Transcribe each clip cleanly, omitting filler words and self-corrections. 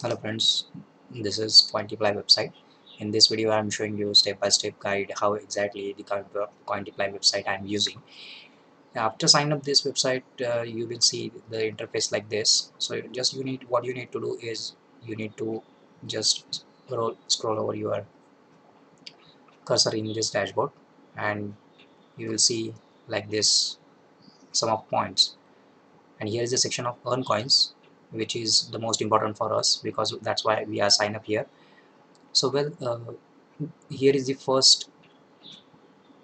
Hello friends, this is Cointiply website. In this video I am showing you step-by-step guide how exactly the Cointiply website I am using. After sign up this website you will see the interface like this. So just what you need to do is you need to just scroll over your cursor in this dashboard and you will see like this sum of points, and here is the section of earn coins, which is the most important for us because that's why we are signed up here. So here is the first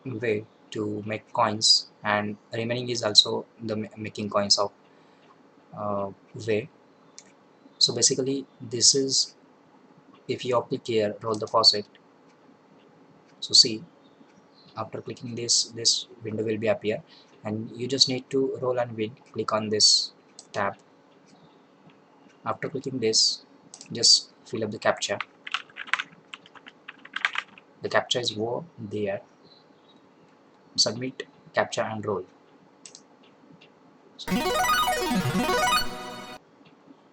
way to make coins, and remaining is also the making coins of way. So basically this is, if you click here roll the faucet, so see, after clicking this window will be appear and you just need to roll and win. Click on this tab. After clicking this, just fill up the captcha. The captcha is over there. Submit captcha and roll.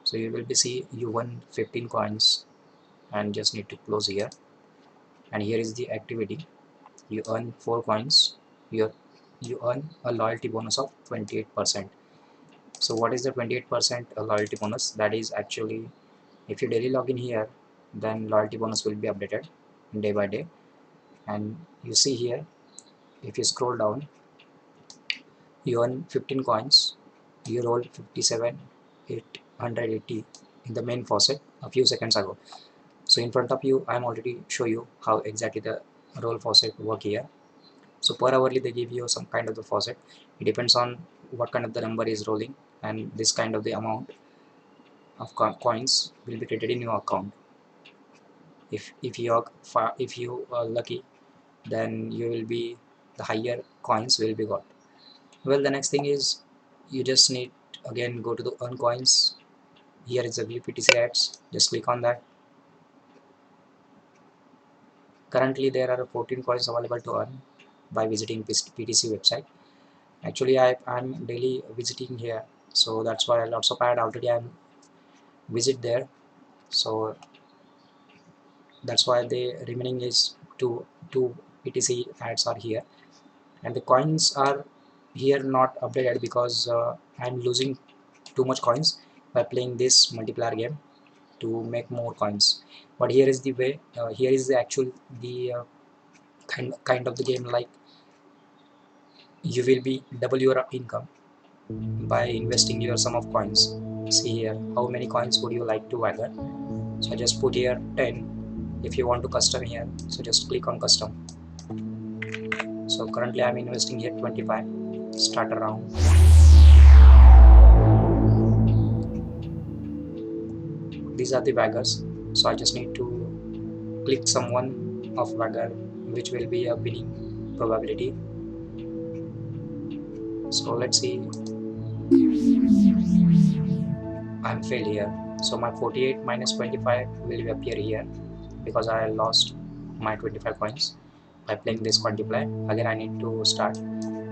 So you will be see you won 15 coins and just need to close here. And here is the activity. You earn 4 coins. You earn a loyalty bonus of 28%. So what is the 28% loyalty bonus? That is actually, if you daily log in here, then loyalty bonus will be updated day by day. And you see here, if you scroll down, you earn 15 coins. You roll 57,880 in the main faucet a few seconds ago. So in front of you I'm already show you how exactly the roll faucet work here. So per hourly they give you some kind of the faucet. It depends on what kind of the number is rolling, and this kind of the amount of coins will be created in your account. If you are lucky, then you will be, the higher coins will be got. Well, the next thing is you just need again go to the earn coins. Here is the view PTC ads, just click on that. Currently there are 14 coins available to earn by visiting PTC website. Actually I'm daily visiting here, so that's why lots of ad already I'm visit there. So that's why the remaining is two PTC ads are here, and the coins are here not updated because I'm losing too much coins by playing this multiplayer game to make more coins. But here is the way, here is the actual the kind of the game, like you will be double your income by investing your sum of coins. See here, how many coins would you like to gather? So I just put here 10. If you want to custom here, so just click on custom. So currently I'm investing here 25. Start around. These are the waggers, so I just need to click someone of wagger which will be a winning probability. So let's see, I'm failed here. So my 48 minus 25 will appear here because I lost my 25 coins by playing this Cointiply. Again I need to start.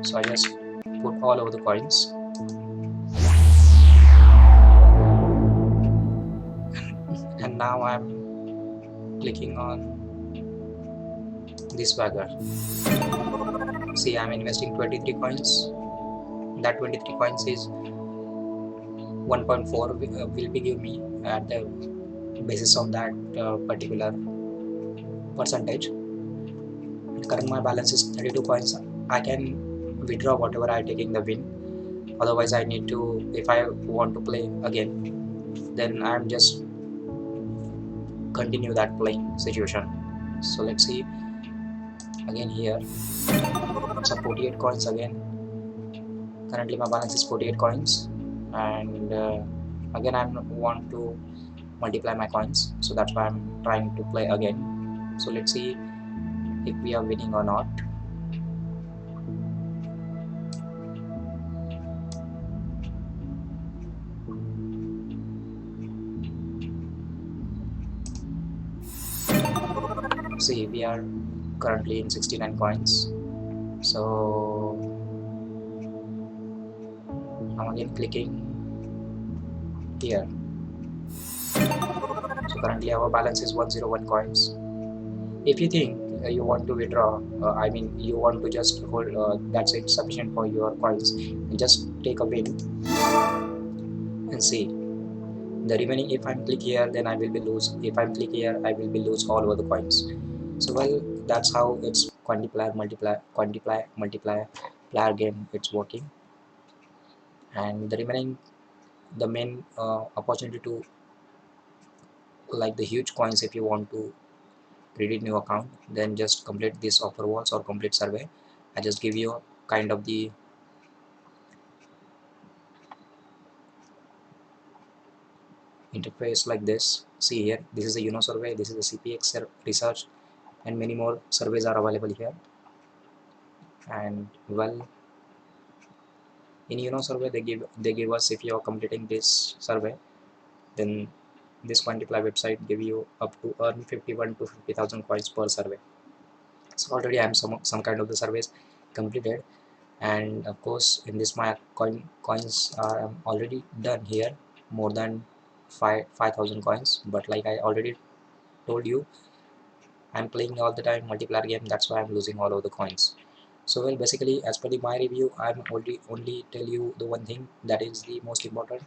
So I just put all over the coins, and now I'm clicking on this wagger. See, I'm investing 23 coins. That 23 coins is 1.4 will be give me at the basis of that particular percentage. Current my balance is 32 coins. I can withdraw whatever I take in the win. Otherwise I need to, if I want to play again, then I'm just continue that playing situation. So let's see again here. So 48 coins again. Currently my balance is 48 coins, and again I want to multiply my coins, so that's why I'm trying to play again. So let's see if we are winning or not. See, we are currently in 69 coins. So I'm again clicking here. So currently our balance is 101 coins. If you think you want to withdraw, I mean you want to just hold, that's it sufficient for your coins, just take a win and see the remaining. If I'm click here, then I will be lose. If I'm click here, I will be lose all over the coins. So well, that's how it's quantiplier player game it's working. And the remaining, the main opportunity to like the huge coins, if you want to create new account, then just complete this offer walls or complete survey. I just give you kind of the interface like this. See here, this is a survey, this is a CPX research, and many more surveys are available here. And well, in survey they give us, if you are completing this survey, then this Quantiply website give you up to earn 51 to 50,000 coins per survey. So already I am some kind of the surveys completed, and of course in this my coins are already done here, more than 5,000 coins. But like I already told you, I'm playing all the time multiplayer game, that's why I'm losing all of the coins. So well, basically as per my review, I'm only tell you the one thing that is the most important.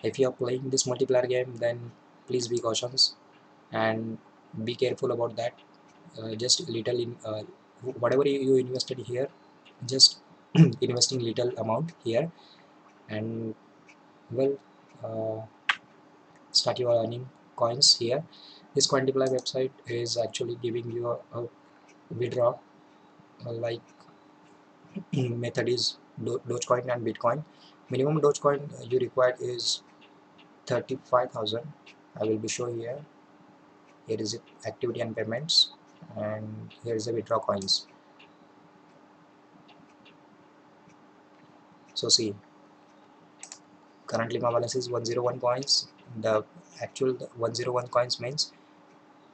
If you are playing this multiplayer game, then please be cautious and be careful about that. Just little in whatever you invested here, just investing little amount here, and well, uh, start your earning coins here. This Quantiply website is actually giving you a withdraw, like method is Dogecoin and Bitcoin. Minimum Dogecoin you required is 35,000. I will be showing here. Here is it, activity and payments, and here is the withdraw coins. So see, currently my balance is 101 coins. The actual 101 coins means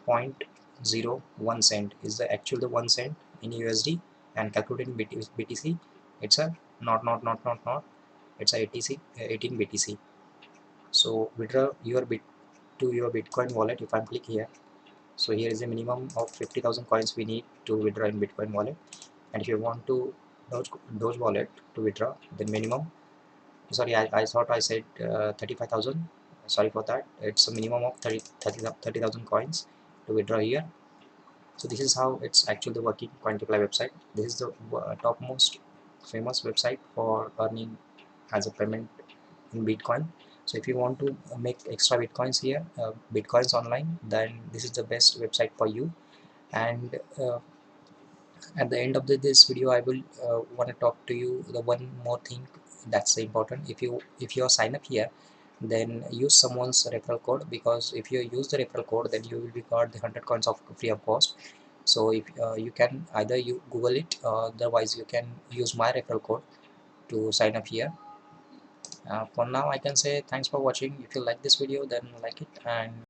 0.01 cent is the actual the 1 cent in USD, and calculated in BTC, it's a not, it's a 18 BTC. So withdraw your bit to your Bitcoin wallet. If I click here, so here is a minimum of 50,000 coins we need to withdraw in Bitcoin wallet. And if you want to Doge wallet to withdraw, then minimum, sorry, I thought I said 35,000, sorry for that, it's a minimum of 30,000 coins to withdraw here. So this is how it's actually working Quantiply website. This is the topmost famous website for earning as a payment in Bitcoin. So if you want to make extra Bitcoins here, Bitcoins online, then this is the best website for you. And at the end of this video, I will want to talk to you the one more thing that's important. If you sign up here, then use someone's referral code, because if you use the referral code, then you will be got the 100 coins of free of cost. So if you can either you Google it, otherwise you can use my referral code to sign up here. For now I can say thanks for watching. If you like this video, then like it, and